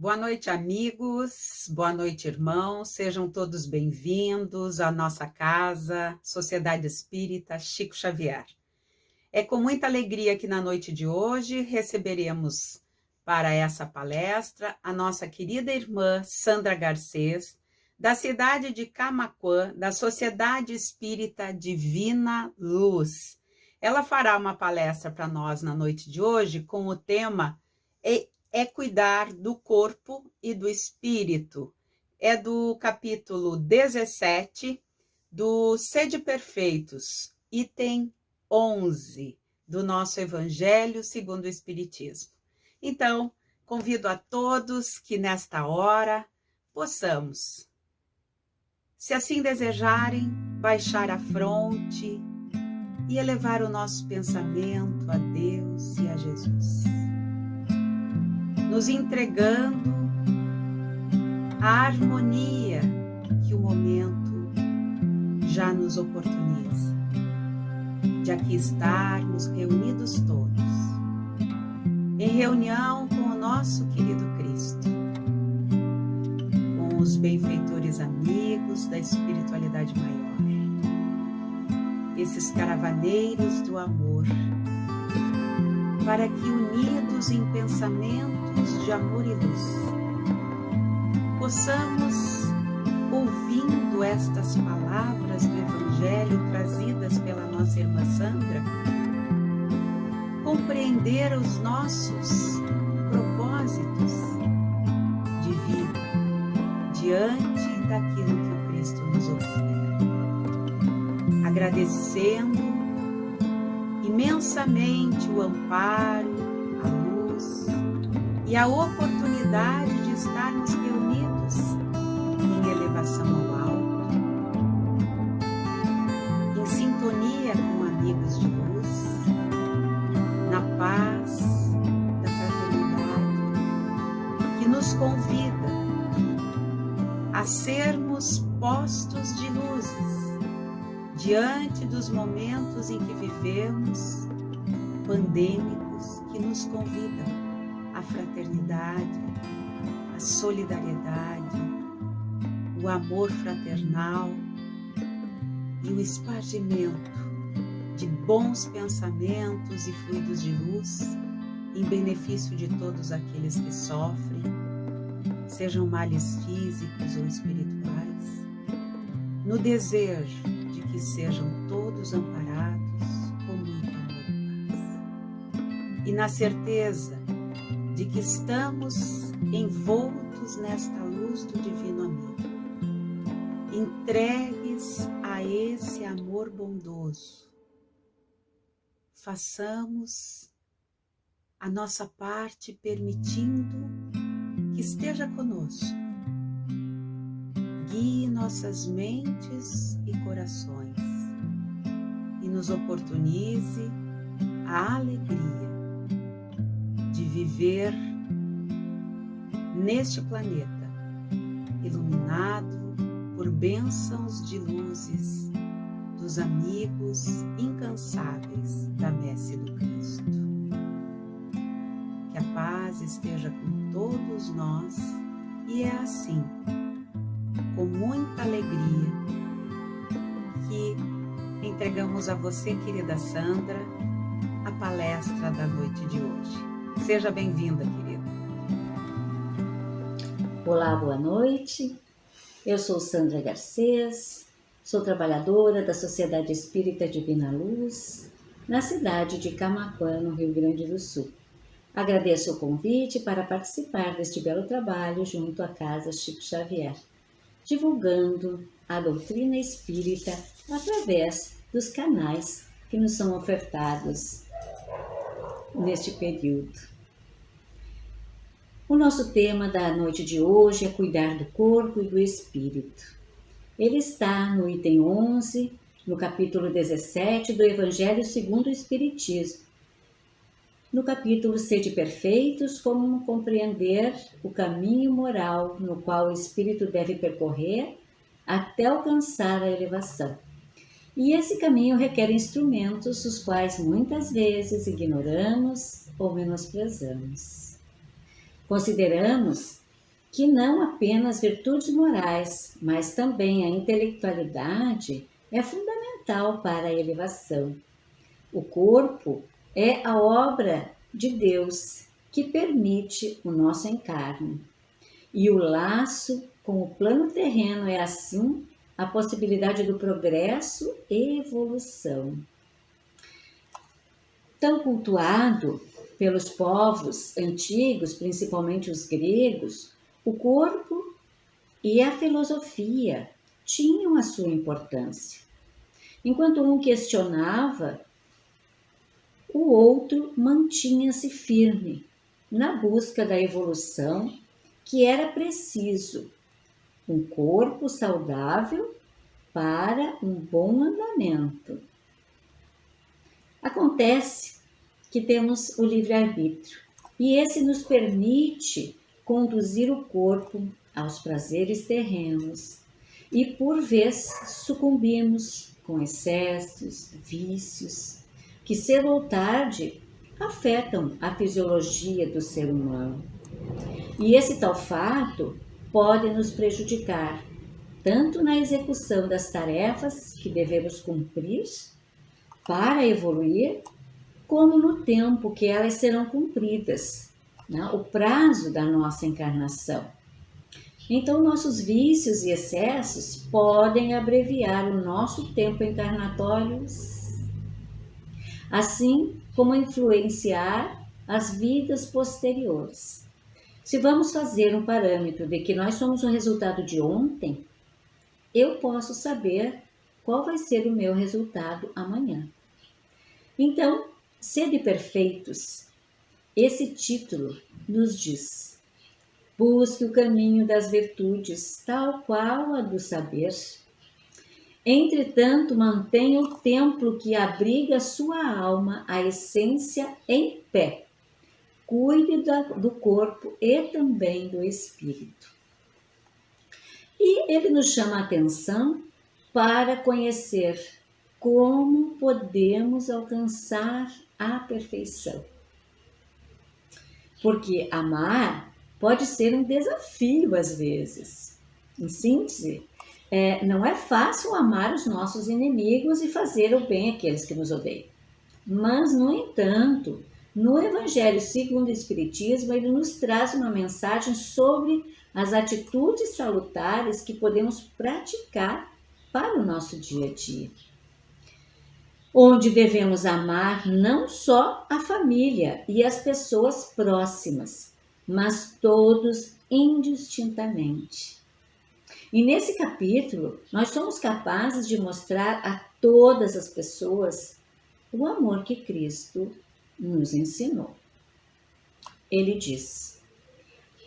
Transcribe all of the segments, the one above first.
Boa noite, amigos. Boa noite, irmãos. Sejam todos bem-vindos à nossa casa, Sociedade Espírita Chico Xavier. É com muita alegria que na noite de hoje receberemos para essa palestra a nossa querida irmã Sandra Garcês, da cidade de Camaquã, da Sociedade Espírita Divina Luz. Ela fará uma palestra para nós na noite de hoje com o tema é cuidar do corpo e do espírito. É do capítulo 17 do Sede Perfeitos, item 11 do nosso Evangelho segundo o Espiritismo. Então, convido a todos que nesta hora possamos, se assim desejarem, baixar a fronte e elevar o nosso pensamento a Deus e a Jesus, nos entregando a harmonia que o momento já nos oportuniza, de aqui estarmos reunidos todos, em reunião com o nosso querido Cristo, com os benfeitores amigos da espiritualidade maior, esses caravaneiros do amor, para que, unidos em pensamentos de amor e luz, possamos, ouvindo estas palavras do Evangelho trazidas pela nossa irmã Sandra, compreender os nossos propósitos de vida diante daquilo que o Cristo nos oferece, agradecendo imensamente o amparo, a luz e a oportunidade de estarmos reunidos em elevação ao alto, em sintonia com amigos de luz, na paz da fraternidade, que nos convida a sermos postos de luzes diante dos momentos em que vivemos, pandêmicos, que nos convidam à fraternidade, à solidariedade, o amor fraternal e o espargimento de bons pensamentos e fluidos de luz em benefício de todos aqueles que sofrem, sejam males físicos ou espirituais, no desejo que sejam todos amparados com muito amor e paz. E na certeza de que estamos envoltos nesta luz do Divino Amigo, entregues a esse amor bondoso, façamos a nossa parte permitindo que esteja conosco, guie nossas mentes e corações e nos oportunize a alegria de viver neste planeta iluminado por bênçãos de luzes dos amigos incansáveis da messe do Cristo. Que a paz esteja com todos nós, e é assim, com muita alegria, que entregamos a você, querida Sandra, a palestra da noite de hoje. Seja bem-vinda, querida. Olá, boa noite. Eu sou Sandra Garcês, sou trabalhadora da Sociedade Espírita Divina Luz, na cidade de Camaquã, no Rio Grande do Sul. Agradeço o convite para participar deste belo trabalho junto à Casa Chico Xavier, divulgando a doutrina espírita através dos canais que nos são ofertados neste período. O nosso tema da noite de hoje é cuidar do corpo e do espírito. Ele está no item 11, no capítulo 17 do Evangelho segundo o Espiritismo. No capítulo Sede Perfeitos, como compreender o caminho moral no qual o espírito deve percorrer até alcançar a elevação. E esse caminho requer instrumentos, os quais muitas vezes ignoramos ou menosprezamos. Consideramos que não apenas virtudes morais, mas também a intelectualidade é fundamental para a elevação. O corpo é a obra de Deus que permite o nosso encarne. E o laço com o plano terreno é, assim, a possibilidade do progresso e evolução. Tão cultuado pelos povos antigos, principalmente os gregos, o corpo e a filosofia tinham a sua importância. Enquanto um questionava, o outro mantinha-se firme na busca da evolução que era preciso um corpo saudável para um bom andamento. Acontece que temos o livre-arbítrio e esse nos permite conduzir o corpo aos prazeres terrenos e, por vezes, sucumbimos com excessos, vícios, que cedo ou tarde afetam a fisiologia do ser humano. E esse tal fato pode nos prejudicar, tanto na execução das tarefas que devemos cumprir para evoluir, como no tempo que elas serão cumpridas, né? O prazo da nossa encarnação. Então, nossos vícios e excessos podem abreviar o nosso tempo encarnatório, assim como influenciar as vidas posteriores. Se vamos fazer um parâmetro de que nós somos o resultado de ontem, eu posso saber qual vai ser o meu resultado amanhã. Então, sede perfeitos, esse título nos diz: busque o caminho das virtudes, tal qual a do saber. Entretanto, mantenha o templo que abriga sua alma, a essência, em pé. Cuide do corpo e também do espírito. E ele nos chama a atenção para conhecer como podemos alcançar a perfeição. Porque amar pode ser um desafio às vezes. Em síntese, não é fácil amar os nossos inimigos e fazer o bem àqueles que nos odeiam. Mas, no entanto, no Evangelho segundo o Espiritismo, ele nos traz uma mensagem sobre as atitudes salutares que podemos praticar para o nosso dia a dia. Onde devemos amar não só a família e as pessoas próximas, mas todos indistintamente. E nesse capítulo, nós somos capazes de mostrar a todas as pessoas o amor que Cristo nos ensinou. Ele diz: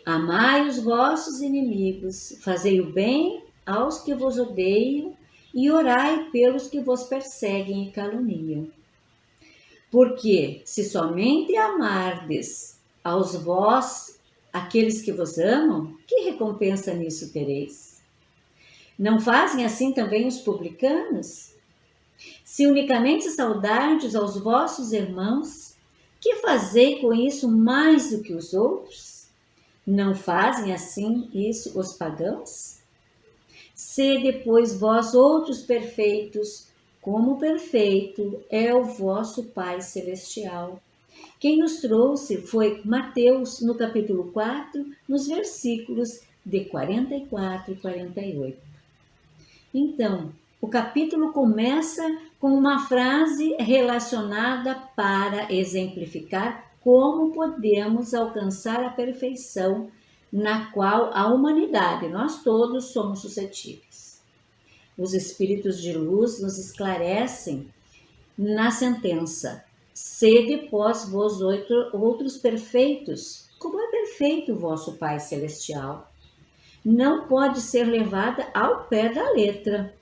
amai os vossos inimigos, fazei o bem aos que vos odeiam e orai pelos que vos perseguem e caluniam. Porque se somente amardes aos vós aqueles que vos amam, que recompensa nisso tereis? Não fazem assim também os publicanos? Se unicamente saudardes aos vossos irmãos, que fazei com isso mais do que os outros? Não fazem assim isso os pagãos? Sede, pois, vós outros perfeitos, como perfeito é o vosso Pai Celestial. Quem nos trouxe foi Mateus, no capítulo 4, nos versículos de 44 e 48. Então, o capítulo começa com uma frase relacionada para exemplificar como podemos alcançar a perfeição na qual a humanidade, nós todos somos suscetíveis. Os espíritos de luz nos esclarecem na sentença: sede vós outros perfeitos, como é perfeito o vosso Pai Celestial. Não pode ser levada ao pé da letra.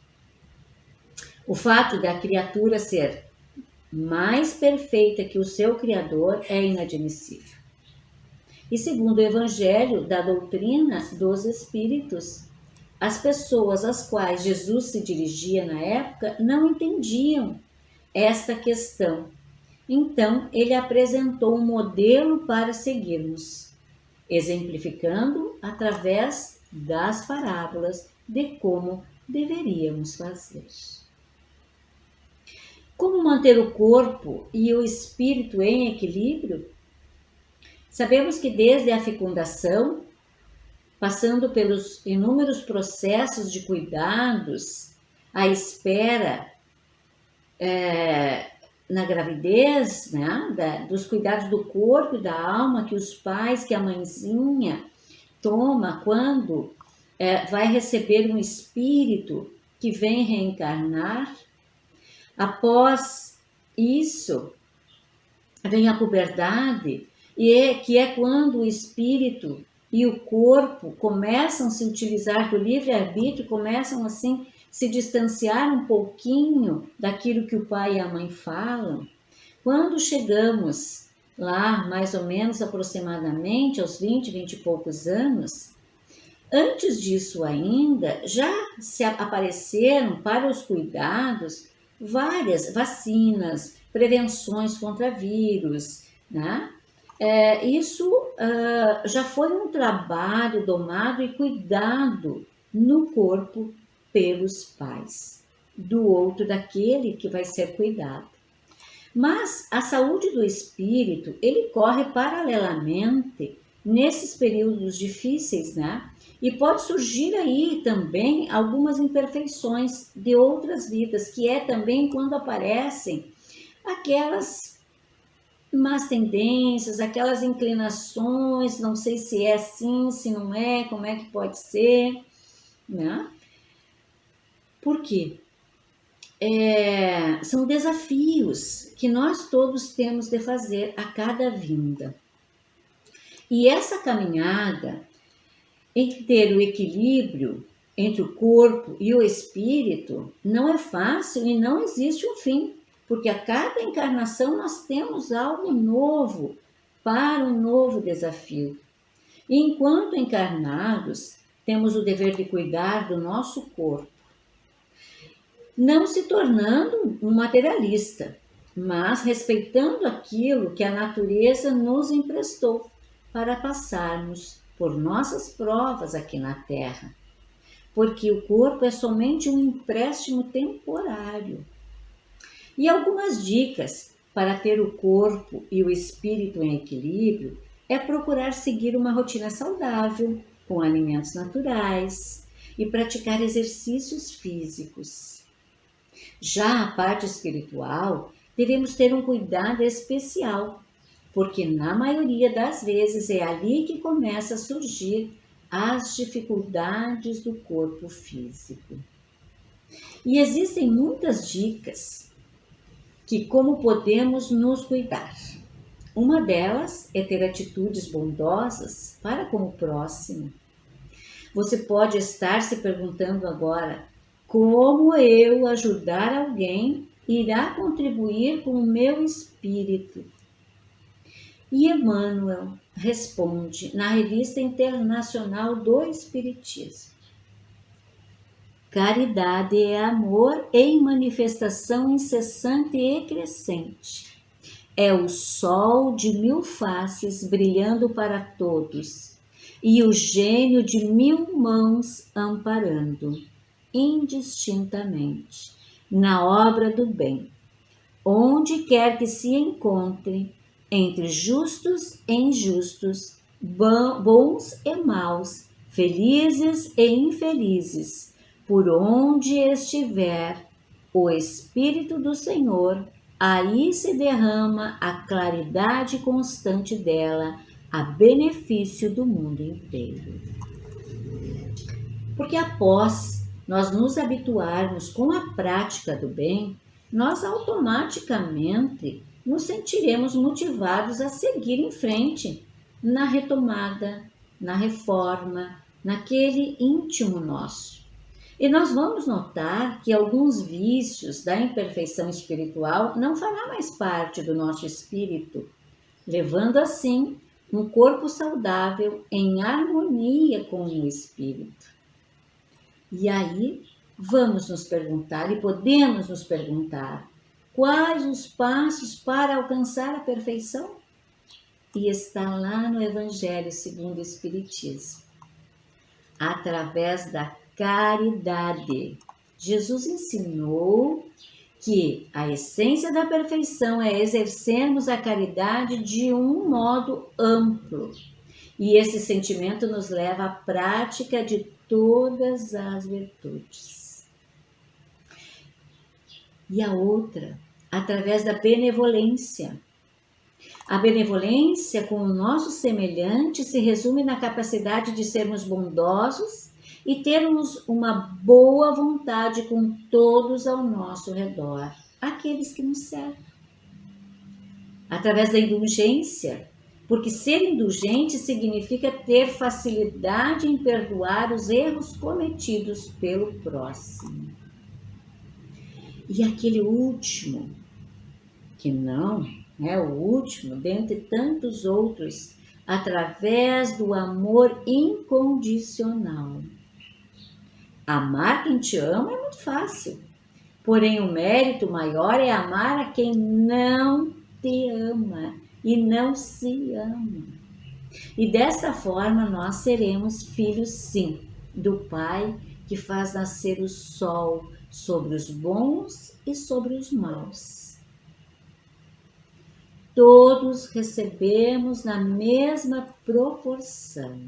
O fato da criatura ser mais perfeita que o seu Criador é inadmissível. E segundo o Evangelho da doutrina dos Espíritos, as pessoas às quais Jesus se dirigia na época não entendiam esta questão. Então, ele apresentou um modelo para seguirmos, exemplificando através das parábolas de como deveríamos fazer. Como manter o corpo e o espírito em equilíbrio? Sabemos que desde a fecundação, passando pelos inúmeros processos de cuidados, a espera na gravidez, né, dos cuidados do corpo e da alma que os pais, que a mãezinha toma quando vai receber um espírito que vem reencarnar. Após isso, vem a puberdade, que é quando o espírito e o corpo começam a se utilizar do livre-arbítrio, começam assim se distanciar um pouquinho daquilo que o pai e a mãe falam. Quando chegamos lá, mais ou menos aproximadamente aos 20 e poucos anos, antes disso ainda, já se apareceram para os cuidados várias vacinas, prevenções contra vírus, né? Isso já foi um trabalho domado e cuidado no corpo pelos pais, do outro, daquele que vai ser cuidado. Mas a saúde do espírito, ele corre paralelamente nesses períodos difíceis, né? E pode surgir aí também algumas imperfeições de outras vidas, que é também quando aparecem aquelas más tendências, aquelas inclinações, não sei se é assim, se não é, como é que pode ser, né? Por quê? São desafios que nós todos temos de fazer a cada vinda. E essa caminhada em ter o equilíbrio entre o corpo e o espírito não é fácil e não existe um fim, porque a cada encarnação nós temos algo novo para um novo desafio. E enquanto encarnados, temos o dever de cuidar do nosso corpo, não se tornando um materialista, mas respeitando aquilo que a natureza nos emprestou para passarmos por nossas provas aqui na Terra, porque o corpo é somente um empréstimo temporário. E algumas dicas para ter o corpo e o espírito em equilíbrio é procurar seguir uma rotina saudável, com alimentos naturais e praticar exercícios físicos. Já a parte espiritual, devemos ter um cuidado especial, porque na maioria das vezes é ali que começa a surgir as dificuldades do corpo físico. E existem muitas dicas que como podemos nos cuidar. Uma delas é ter atitudes bondosas para com o próximo. Você pode estar se perguntando agora, como eu ajudar alguém irá contribuir com o meu espírito? E Emmanuel responde na Revista Internacional do Espiritismo: caridade é amor em manifestação incessante e crescente. É o sol de 1000 faces brilhando para todos, e o gênio de 1000 mãos amparando, indistintamente, na obra do bem, onde quer que se encontre, entre justos e injustos, bons e maus, felizes e infelizes, por onde estiver o Espírito do Senhor, aí se derrama a claridade constante dela, a benefício do mundo inteiro. Porque após nós nos habituarmos com a prática do bem, nós automaticamente nos sentiremos motivados a seguir em frente na retomada, na reforma, naquele íntimo nosso. E nós vamos notar que alguns vícios da imperfeição espiritual não fará mais parte do nosso espírito, levando assim um corpo saudável em harmonia com o espírito. E aí vamos nos perguntar e podemos nos perguntar: quais os passos para alcançar a perfeição? E está lá no Evangelho segundo o Espiritismo. através da caridade. Jesus ensinou que a essência da perfeição é exercermos a caridade de um modo amplo. E esse sentimento nos leva à prática de todas as virtudes. E a outra, através da benevolência. A benevolência com o nosso semelhante se resume na capacidade de sermos bondosos e termos uma boa vontade com todos ao nosso redor, aqueles que nos cercam. Através da indulgência, porque ser indulgente significa ter facilidade em perdoar os erros cometidos pelo próximo. E aquele último, que não é o último, dentre tantos outros, através do amor incondicional. Amar quem te ama é muito fácil, porém o mérito maior é amar a quem não te ama e não se ama. E dessa forma nós seremos filhos, sim, do Pai que faz nascer o sol sobre os bons e sobre os maus. Todos recebemos na mesma proporção.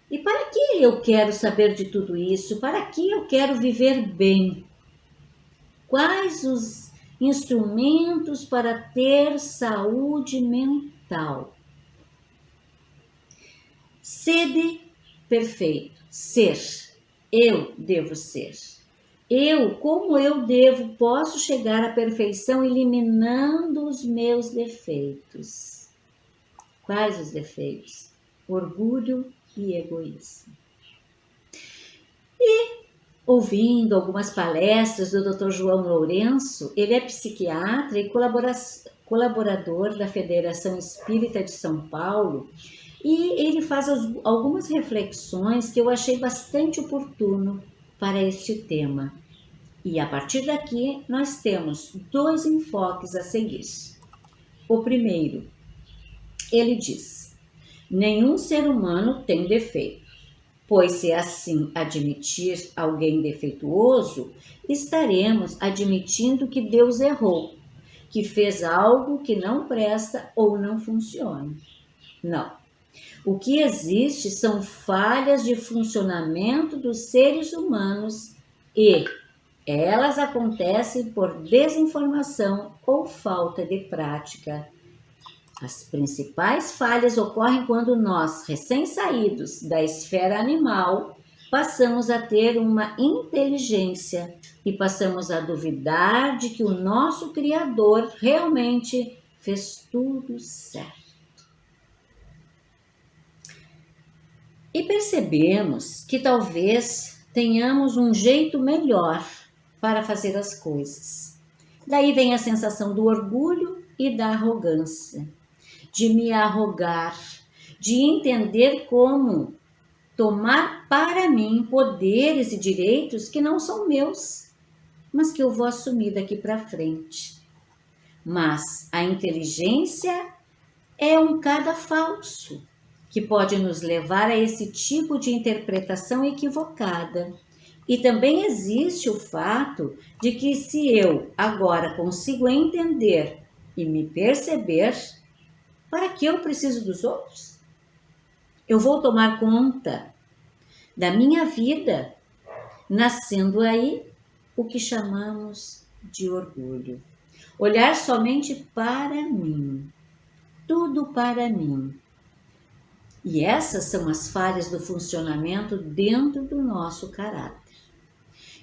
E para que eu quero saber de tudo isso? Para que eu quero viver bem? Quais os instrumentos para ter saúde mental? Sede perfeito, ser. Eu devo ser. Como eu posso chegar à perfeição eliminando os meus defeitos. Quais os defeitos? Orgulho e egoísmo. E, ouvindo algumas palestras do Dr. João Lourenço, ele é psiquiatra e colaborador da Federação Espírita de São Paulo, e ele faz algumas reflexões que eu achei bastante oportuno para este tema. E a partir daqui nós temos 2 enfoques a seguir. O primeiro, ele diz: nenhum ser humano tem defeito, pois se assim admitir alguém defeituoso, estaremos admitindo que Deus errou, que fez algo que não presta ou não funciona. Não. O que existe são falhas de funcionamento dos seres humanos e elas acontecem por desinformação ou falta de prática. As principais falhas ocorrem quando nós, recém-saídos da esfera animal, passamos a ter uma inteligência e passamos a duvidar de que o nosso Criador realmente fez tudo certo. E percebemos que talvez tenhamos um jeito melhor para fazer as coisas. Daí vem a sensação do orgulho e da arrogância, de me arrogar, de entender como tomar para mim poderes e direitos que não são meus, mas que eu vou assumir daqui para frente. Mas a inteligência é um cada falso, que pode nos levar a esse tipo de interpretação equivocada. E também existe o fato de que se eu agora consigo entender e me perceber, para que eu preciso dos outros? Eu vou tomar conta da minha vida, nascendo aí o que chamamos de orgulho. Olhar somente para mim, tudo para mim. E essas são as falhas do funcionamento dentro do nosso caráter.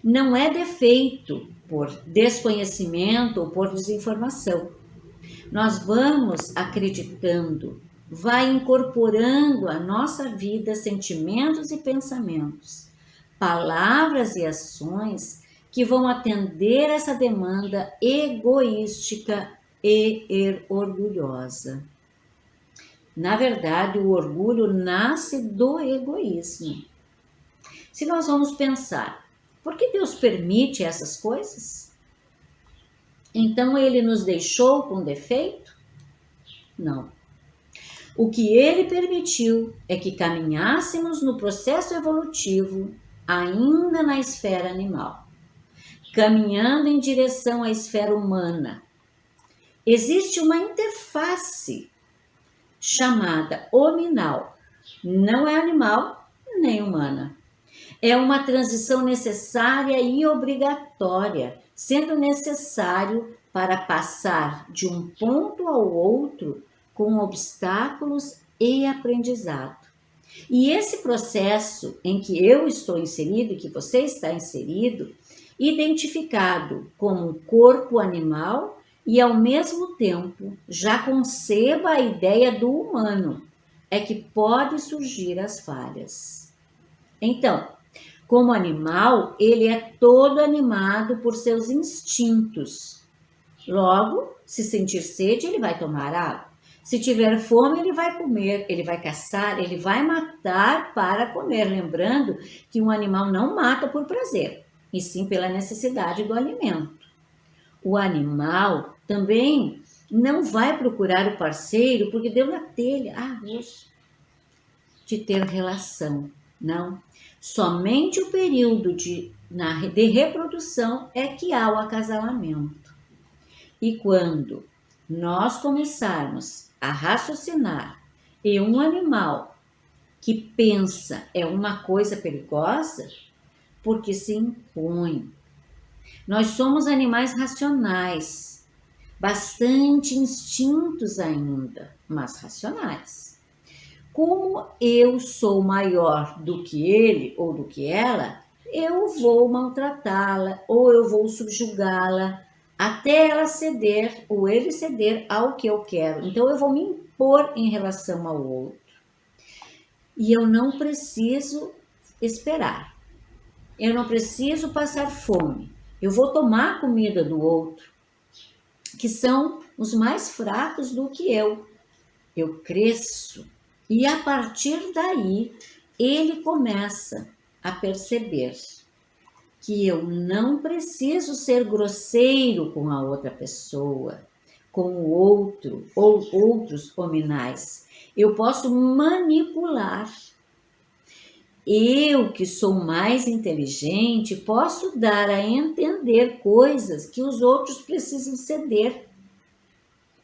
Não é defeito por desconhecimento ou por desinformação. Nós vamos acreditando, vai incorporando à nossa vida sentimentos e pensamentos, palavras e ações que vão atender essa demanda egoística e orgulhosa. Na verdade, o orgulho nasce do egoísmo. Se nós vamos pensar, por que Deus permite essas coisas? Então ele nos deixou com defeito? Não. O que ele permitiu é que caminhássemos no processo evolutivo ainda na esfera animal, caminhando em direção à esfera humana. Existe uma interface chamada hominal. Não é animal nem humana. É uma transição necessária e obrigatória, sendo necessário para passar de um ponto ao outro com obstáculos e aprendizado. E esse processo em que eu estou inserido, que você está inserido, identificado como um corpo animal e ao mesmo tempo já conceba a ideia do humano, é que pode surgir as falhas. Então, como animal, ele é todo animado por seus instintos. Logo, se sentir sede, ele vai tomar água. Se tiver fome, ele vai comer, ele vai caçar, ele vai matar para comer. Lembrando que um animal não mata por prazer, e sim pela necessidade do alimento. O animal também não vai procurar o parceiro porque deu na telha, hoje, de ter relação. Não. Somente o período de reprodução é que há o acasalamento. E quando nós começarmos a raciocinar e um animal que pensa é uma coisa perigosa, porque se impõe. Nós somos animais racionais, bastante instintos ainda, mas racionais. Como eu sou maior do que ele ou do que ela, eu vou maltratá-la ou eu vou subjugá-la até ela ceder ou ele ceder ao que eu quero. Então eu vou me impor em relação ao outro. E eu não preciso esperar. Eu não preciso passar fome. Eu vou tomar a comida do outro, que são os mais fracos do que eu. Eu cresço. E a partir daí, ele começa a perceber que eu não preciso ser grosseiro com a outra pessoa, com o outro ou outros hominais. Eu posso manipular. Eu, que sou mais inteligente, posso dar a entender coisas que os outros precisam ceder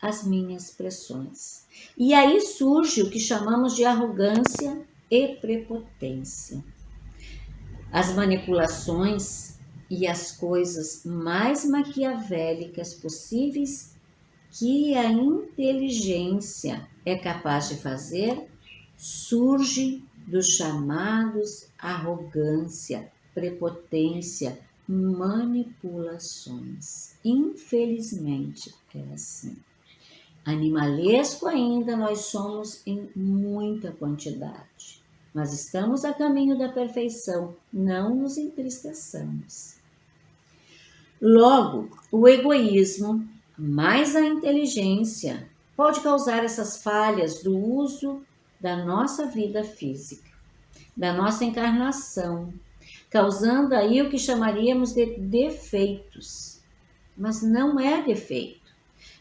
às minhas pressões. E aí surge o que chamamos de arrogância e prepotência. As manipulações e as coisas mais maquiavélicas possíveis que a inteligência é capaz de fazer surge dos chamados arrogância, prepotência, manipulações. Infelizmente é assim. Animalesco ainda nós somos em muita quantidade, mas estamos a caminho da perfeição, não nos entristeçamos. Logo, o egoísmo, mais a inteligência, pode causar essas falhas do uso da nossa vida física, da nossa encarnação, causando aí o que chamaríamos de defeitos. Mas não é defeito.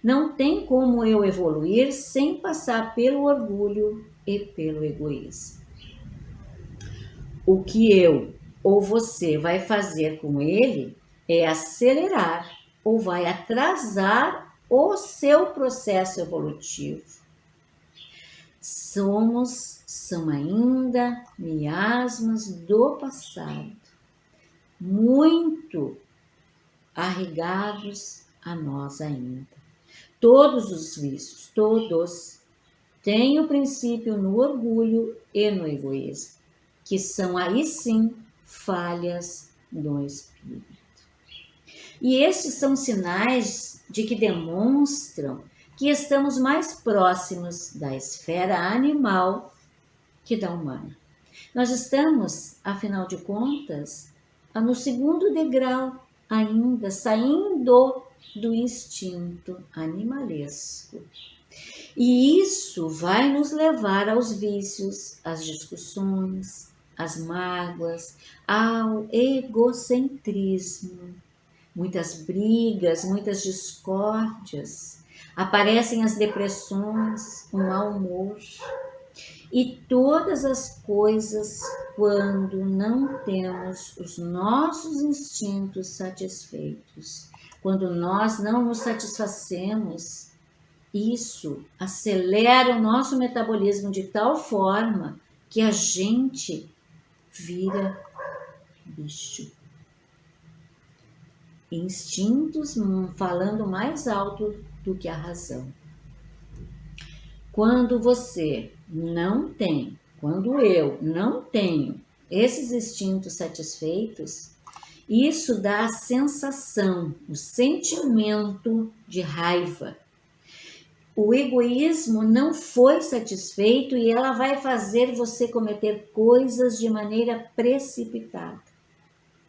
Não tem como eu evoluir sem passar pelo orgulho e pelo egoísmo. O que eu ou você vai fazer com ele é acelerar ou vai atrasar o seu processo evolutivo. São ainda miasmas do passado, muito arraigados a nós ainda. Todos os vícios, todos, têm o princípio no orgulho e no egoísmo, que são aí sim falhas do espírito. E estes são sinais de que demonstram que estamos mais próximos da esfera animal que da humana. Nós estamos, afinal de contas, no segundo degrau, ainda saindo do instinto animalesco. E isso vai nos levar aos vícios, às discussões, às mágoas, ao egocentrismo. Muitas brigas, muitas discórdias, Aparecem as depressões, o mau humor e todas as coisas quando não temos os nossos instintos satisfeitos. Quando nós não nos satisfazemos, isso acelera o nosso metabolismo de tal forma que a gente vira bicho. Instintos falando mais alto do que a razão. Quando você não tem, quando eu não tenho esses instintos satisfeitos, isso dá a sensação, o sentimento de raiva. O egoísmo não foi satisfeito e ela vai fazer você cometer coisas de maneira precipitada.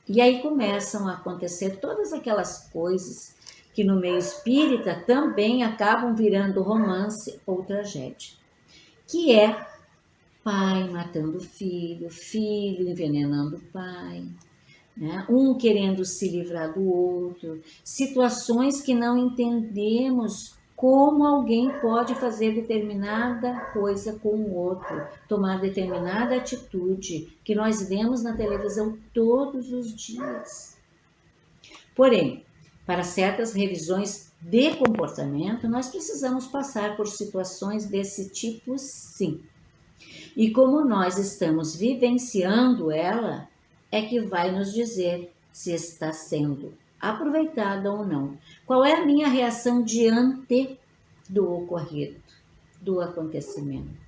E aí começam a acontecer todas aquelas coisas que no meio espírita também acabam virando romance ou tragédia, que é pai matando filho, filho envenenando pai, né? Um querendo se livrar do outro, situações que não entendemos como alguém pode fazer determinada coisa com o outro, tomar determinada atitude que nós vemos na televisão todos os dias. Porém, para certas revisões de comportamento, nós precisamos passar por situações desse tipo, sim. E como nós estamos vivenciando ela, é que vai nos dizer se está sendo aproveitada ou não. Qual é a minha reação diante do ocorrido, do acontecimento?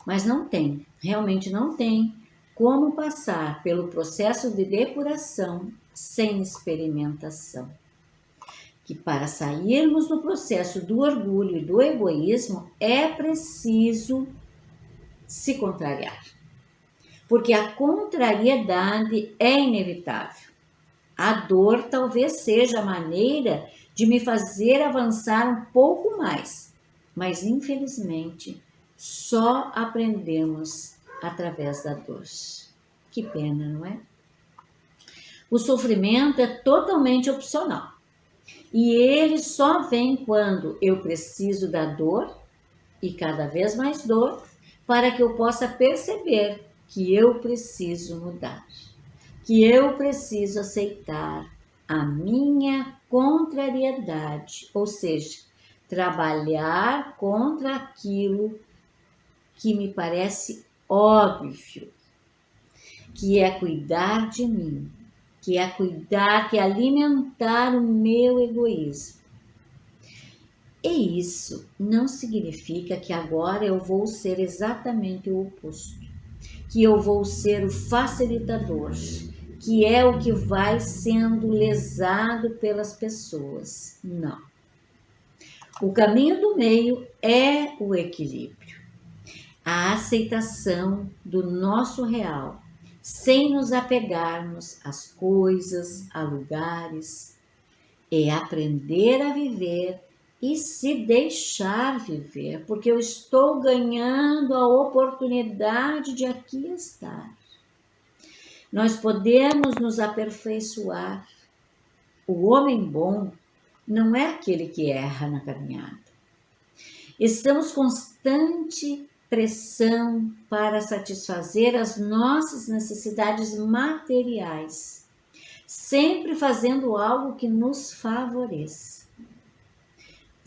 Mas não tem, realmente não tem como passar pelo processo de depuração sem experimentação. Que para sairmos do processo do orgulho e do egoísmo é preciso se contrariar. Porque a contrariedade é inevitável. A dor talvez seja a maneira de me fazer avançar um pouco mais, mas infelizmente só aprendemos através da dor. Que pena, não é? O sofrimento é totalmente opcional e ele só vem quando eu preciso da dor e cada vez mais dor para que eu possa perceber que eu preciso mudar, que eu preciso aceitar a minha contrariedade, ou seja, trabalhar contra aquilo que me parece óbvio, que é cuidar de mim, que é cuidar, que é alimentar o meu egoísmo. E isso não significa que agora eu vou ser exatamente o oposto, que eu vou ser o facilitador, que é o que vai sendo lesado pelas pessoas. Não. O caminho do meio é o equilíbrio, a aceitação do nosso real, sem nos apegarmos às coisas, a lugares, é aprender a viver e se deixar viver, porque eu estou ganhando a oportunidade de aqui estar. Nós podemos nos aperfeiçoar. O homem bom não é aquele que erra na caminhada. Estamos constante pressão para satisfazer as nossas necessidades materiais, sempre fazendo algo que nos favoreça.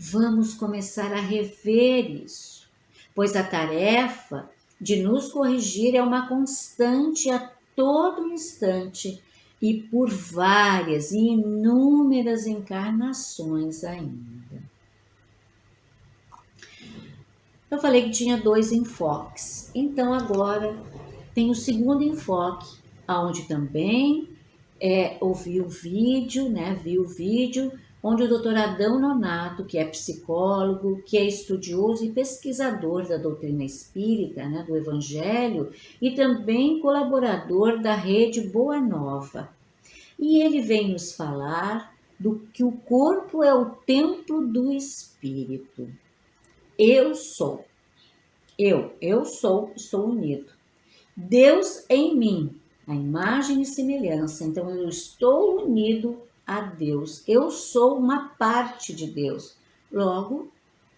Vamos começar a rever isso, pois a tarefa de nos corrigir é uma constante a todo instante e por várias e inúmeras encarnações ainda. Eu falei que tinha 2 enfoques, então agora tem o segundo enfoque, onde também ouvi o vídeo, né? Vi o vídeo onde o Dr. Adão Nonato, que é psicólogo, que é estudioso e pesquisador da doutrina espírita, né, do Evangelho, e também colaborador da rede Boa Nova. E ele vem nos falar do que o corpo é o templo do espírito. Eu sou. Eu sou, estou unido. Deus em mim, a imagem e semelhança. Então, eu estou unido a Deus. Eu sou uma parte de Deus. Logo,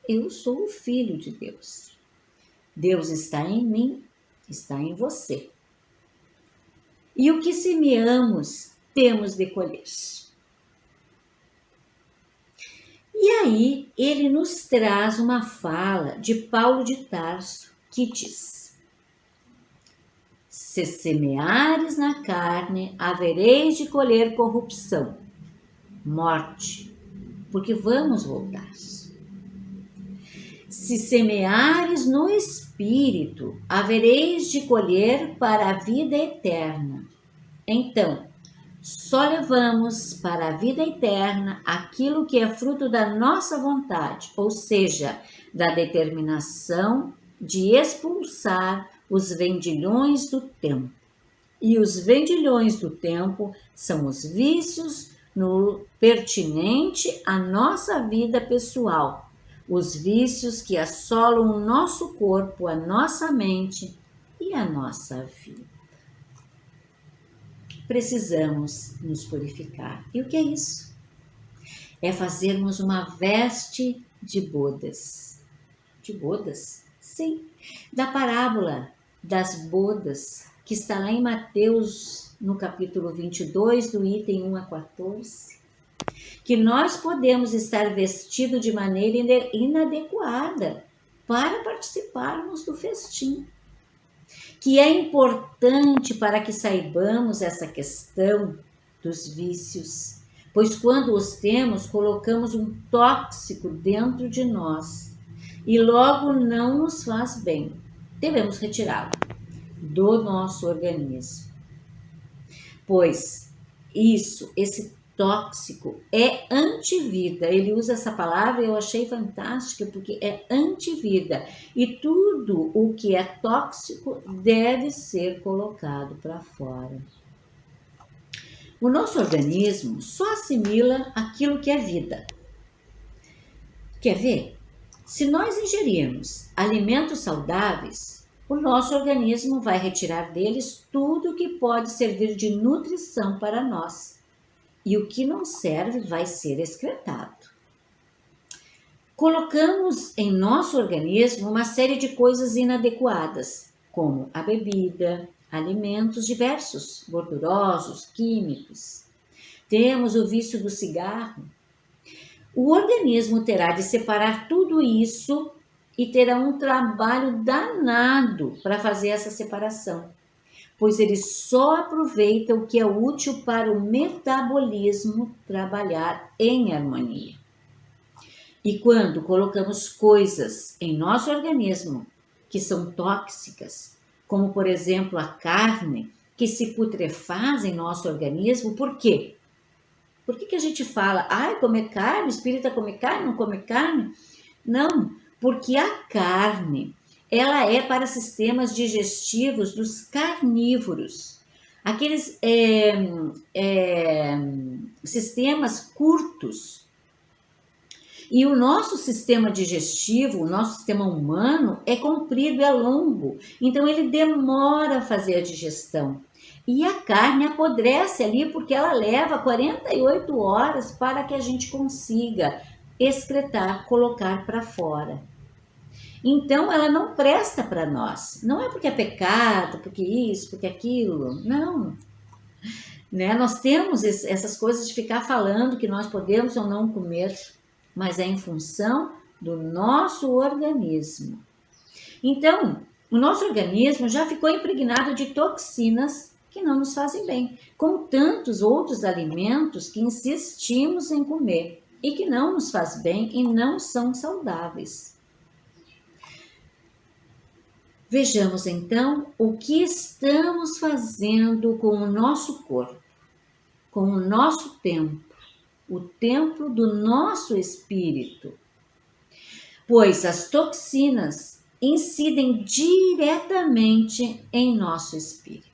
eu sou o Filho de Deus. Deus está em mim, está em você. E o que semeamos, temos de colher. E aí, ele nos traz uma fala de Paulo de Tarso, que diz: se semeares na carne, havereis de colher corrupção, morte, porque vamos voltar. Se semeares no Espírito, havereis de colher para a vida eterna. Então, só levamos para a vida eterna aquilo que é fruto da nossa vontade, ou seja, da determinação de expulsar os vendilhões do tempo. E os vendilhões do tempo são os vícios no pertinente à nossa vida pessoal, os vícios que assolam o nosso corpo, a nossa mente e a nossa vida. Precisamos nos purificar. E o que é isso? É fazermos uma veste de bodas. De bodas? Sim. Da parábola das bodas, que está lá em Mateus, no capítulo 22, do item 1 a 14. Que nós podemos estar vestidos de maneira inadequada para participarmos do festim. Que é importante para que saibamos essa questão dos vícios, pois quando os temos, colocamos um tóxico dentro de nós e logo não nos faz bem. Devemos retirá-lo do nosso organismo, pois esse tóxico é antivida. Ele usa essa palavra e eu achei fantástica porque é antivida. E tudo o que é tóxico deve ser colocado para fora. O nosso organismo só assimila aquilo que é vida. Quer ver? Se nós ingerirmos alimentos saudáveis, o nosso organismo vai retirar deles tudo que pode servir de nutrição para nós. E o que não serve vai ser excretado. Colocamos em nosso organismo uma série de coisas inadequadas, como a bebida, alimentos diversos, gordurosos, químicos. Temos o vício do cigarro. O organismo terá de separar tudo isso e terá um trabalho danado para fazer essa separação, pois ele só aproveita o que é útil para o metabolismo trabalhar em harmonia. E quando colocamos coisas em nosso organismo que são tóxicas, como por exemplo a carne, que se putrefaz em nosso organismo, por quê? Por que a gente fala, comer carne, espírita come carne, não come carne? Não, porque a carne, ela é para sistemas digestivos dos carnívoros. Aqueles sistemas curtos. E o nosso sistema digestivo, o nosso sistema humano, é comprido, é longo. Então, ele demora a fazer a digestão. E a carne apodrece ali porque ela leva 48 horas para que a gente consiga excretar, colocar para fora. Então, ela não presta para nós. Não é porque é pecado, porque isso, porque aquilo. Não. Né? Nós temos essas coisas de ficar falando que nós podemos ou não comer, mas é em função do nosso organismo. Então, o nosso organismo já ficou impregnado de toxinas que não nos fazem bem, como tantos outros alimentos que insistimos em comer e que não nos faz bem e não são saudáveis. Vejamos então o que estamos fazendo com o nosso corpo, com o nosso templo, o templo do nosso espírito, pois as toxinas incidem diretamente em nosso espírito.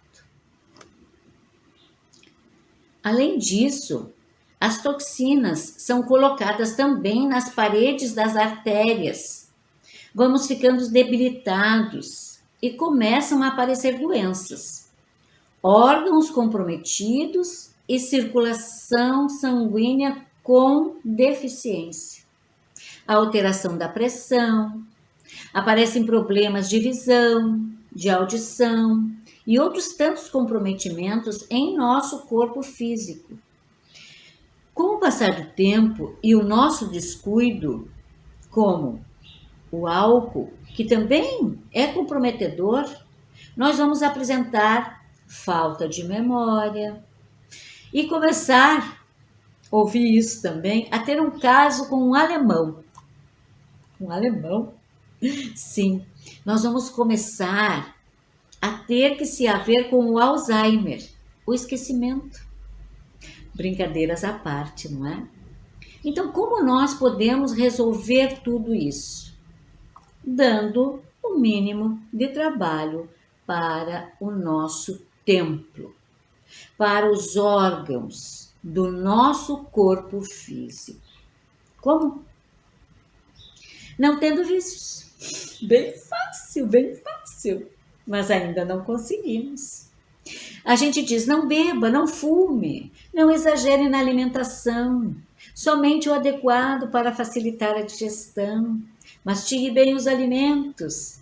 Além disso, as toxinas são colocadas também nas paredes das artérias. Vamos ficando debilitados e começam a aparecer doenças, órgãos comprometidos e circulação sanguínea com deficiência. a alteração da pressão, aparecem problemas de visão, de audição e outros tantos comprometimentos em nosso corpo físico. Com o passar do tempo e o nosso descuido, como o álcool, que também é comprometedor, nós vamos apresentar falta de memória e começar, ouvi isso também, a ter um caso com um alemão. Um alemão? Sim, nós vamos começar a ter que se haver com o Alzheimer, o esquecimento. Brincadeiras à parte, não é? Então, como nós podemos resolver tudo isso? Dando o mínimo de trabalho para o nosso templo, para os órgãos do nosso corpo físico. Como? Não tendo vícios. Bem fácil, mas ainda não conseguimos. A gente diz, não beba, não fume, não exagere na alimentação, somente o adequado para facilitar a digestão. Mastigue bem os alimentos.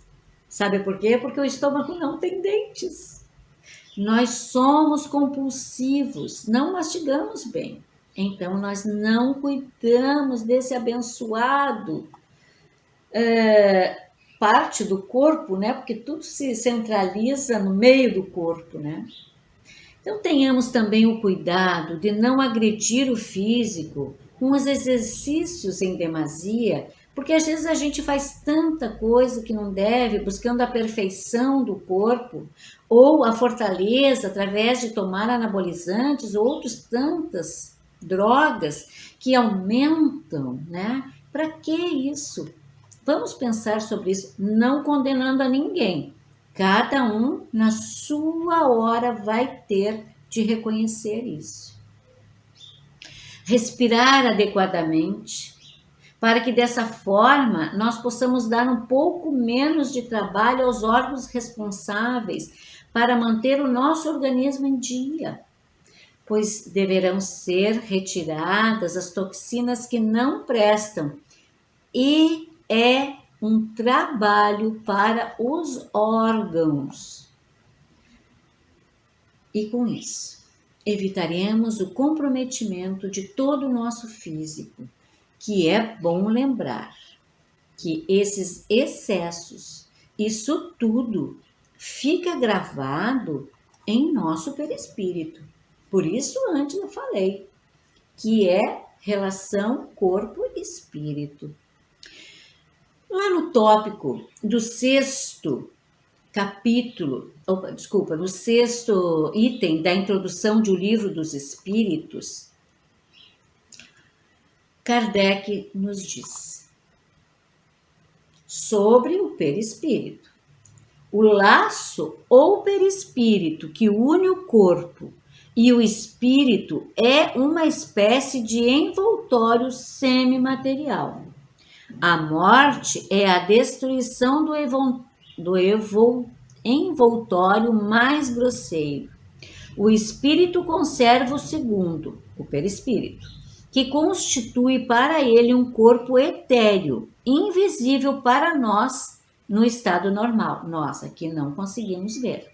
Sabe por quê? Porque o estômago não tem dentes. Nós somos compulsivos, não mastigamos bem. Então, nós não cuidamos desse abençoado parte do corpo, né? Porque tudo se centraliza no meio do corpo, né? Então, tenhamos também o cuidado de não agredir o físico com os exercícios em demasia, porque às vezes a gente faz tanta coisa que não deve, buscando a perfeição do corpo, ou a fortaleza através de tomar anabolizantes ou outras tantas drogas que aumentam, né? Para que isso? Vamos pensar sobre isso, não condenando a ninguém. Cada um, na sua hora, vai ter de reconhecer isso. Respirar adequadamente, para que dessa forma nós possamos dar um pouco menos de trabalho aos órgãos responsáveis para manter o nosso organismo em dia, pois deverão ser retiradas as toxinas que não prestam e é um trabalho para os órgãos. E com isso, evitaremos o comprometimento de todo o nosso físico, que é bom lembrar que esses excessos, isso tudo fica gravado em nosso perispírito. Por isso antes eu falei que é relação corpo-espírito. Lá no tópico do sexto capítulo, no sexto item da introdução de O Livro dos Espíritos, Kardec nos diz sobre o perispírito. O laço ou perispírito que une o corpo e o espírito é uma espécie de envoltório semimaterial. A morte é a destruição do envoltório mais grosseiro. O espírito conserva o segundo, o perispírito, que constitui para ele um corpo etéreo, invisível para nós no estado normal. Nós aqui não conseguimos ver.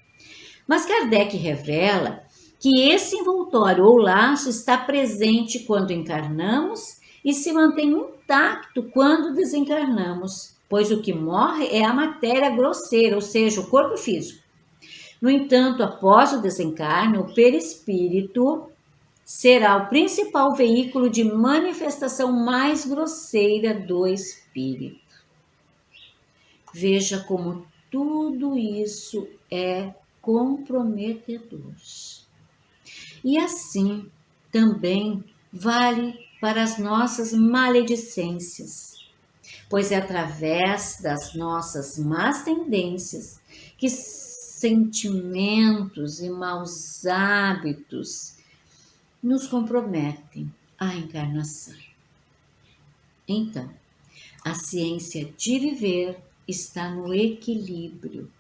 Mas Kardec revela que esse envoltório ou laço está presente quando encarnamos e se mantém intacto quando desencarnamos, pois o que morre é a matéria grosseira, ou seja, o corpo físico. No entanto, após o desencarne, o perispírito será o principal veículo de manifestação mais grosseira do espírito. Veja como tudo isso é comprometedor. E assim também vale para as nossas maledicências, pois é através das nossas más tendências que sentimentos e maus hábitos nos comprometem à encarnação. Então, a ciência de viver está no equilíbrio.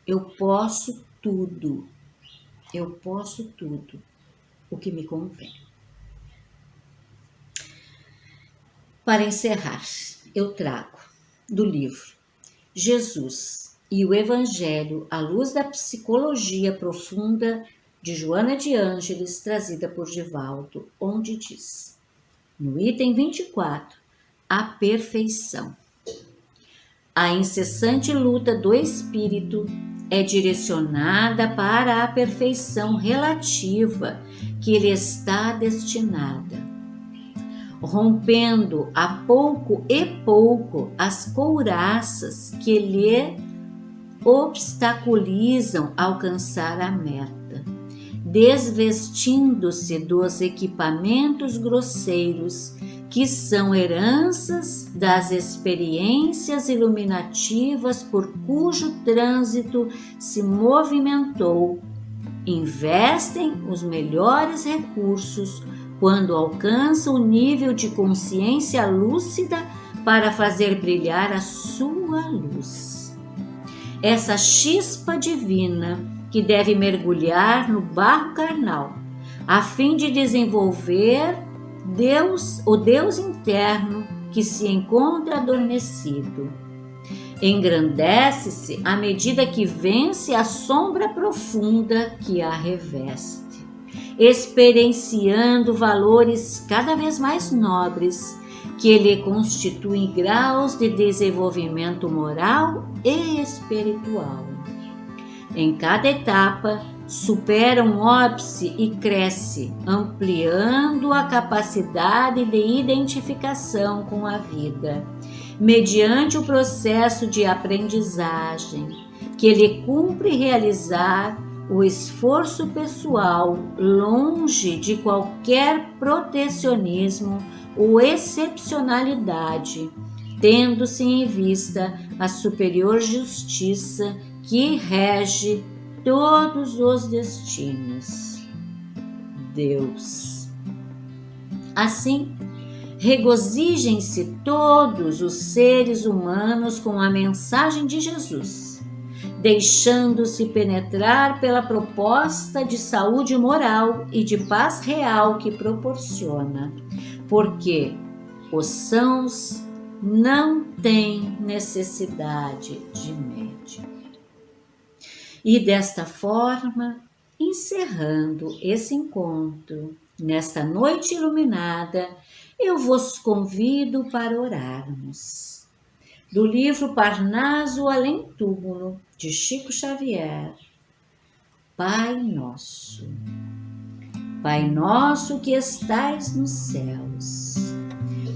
Eu posso tudo o que me convém. Para encerrar, eu trago do livro Jesus e o Evangelho à luz da psicologia profunda de Joana de Ângeles, trazida por Divaldo, onde diz, no item 24, a perfeição. A incessante luta do espírito é direcionada para a perfeição relativa que lhe está destinada, rompendo a pouco e pouco as couraças que lhe obstaculizam alcançar a meta, desvestindo-se dos equipamentos grosseiros que são heranças das experiências iluminativas por cujo trânsito se movimentou, investem os melhores recursos quando alcançam o nível de consciência lúcida para fazer brilhar a sua luz. Essa chispa divina que deve mergulhar no barro carnal, a fim de desenvolver o Deus interno que se encontra adormecido. Engrandece-se à medida que vence a sombra profunda que a reveste, experienciando valores cada vez mais nobres que lhe constituem graus de desenvolvimento moral e espiritual. Em cada etapa, supera um óbice e cresce, ampliando a capacidade de identificação com a vida, mediante o processo de aprendizagem que lhe cumpre realizar o esforço pessoal longe de qualquer protecionismo ou excepcionalidade, tendo-se em vista a superior justiça que rege todos os destinos. Deus. Assim, regozijem-se todos os seres humanos com a mensagem de Jesus, deixando-se penetrar pela proposta de saúde moral e de paz real que proporciona, porque os sãos não têm necessidade de médico. E desta forma, encerrando esse encontro, nesta noite iluminada, eu vos convido para orarmos. Do livro Parnaso Além Túmulo, de Chico Xavier. Pai nosso que estais nos céus,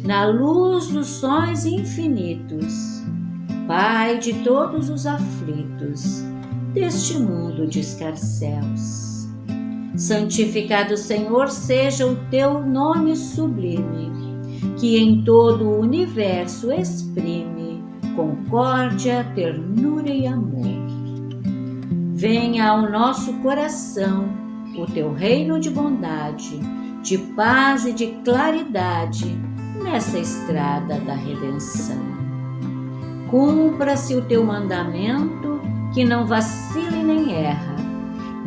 na luz dos sóis infinitos, Pai de todos os aflitos, deste mundo de escarcéus. Santificado, Senhor, seja o teu nome sublime, que em todo o universo exprime concórdia, ternura e amor. Venha ao nosso coração o teu reino de bondade, de paz e de claridade nessa estrada da redenção. Cumpra-se o teu mandamento, que não vacile nem erra,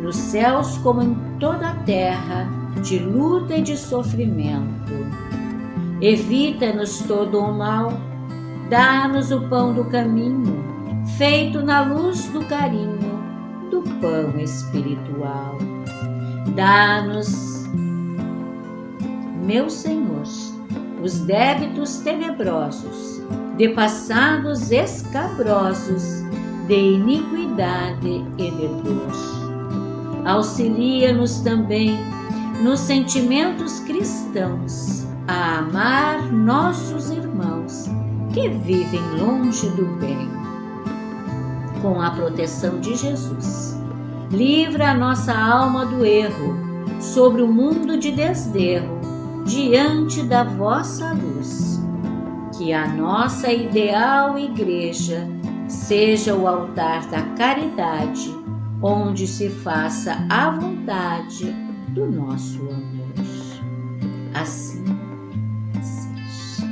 nos céus como em toda a terra, de luta e de sofrimento. Evita-nos todo o mal, dá-nos o pão do caminho, feito na luz do carinho, do pão espiritual. Dá-nos, meu Senhor, os débitos tenebrosos, de passados escabrosos, de iniquidade e de dor. Auxilia-nos também nos sentimentos cristãos a amar nossos irmãos que vivem longe do bem. Com a proteção de Jesus, livra a nossa alma do erro, sobre o mundo de desderro, diante da vossa luz. Que a nossa ideal igreja seja o altar da caridade, onde se faça a vontade do nosso amor. Assim seja.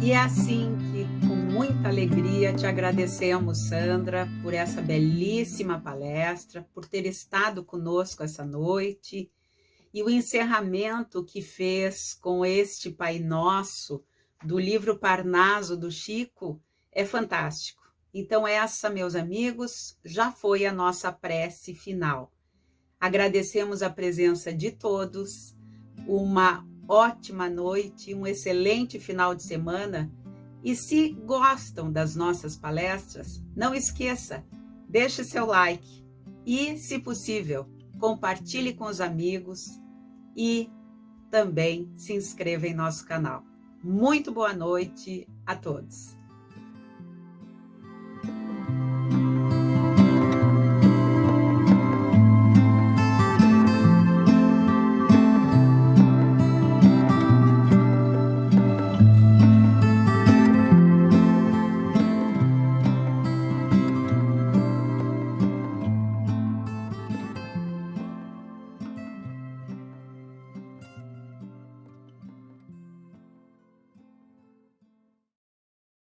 E é assim que, com muita alegria, te agradecemos, Sandra, por essa belíssima palestra, por ter estado conosco essa noite, e o encerramento que fez com este Pai Nosso do livro Parnaso do Chico é fantástico. Então essa, meus amigos, já foi a nossa prece final. Agradecemos a presença de todos, uma ótima noite, um excelente final de semana. E se gostam das nossas palestras, não esqueça, deixe seu like e, se possível, compartilhe com os amigos e também se inscreva em nosso canal. Muito boa noite a todos.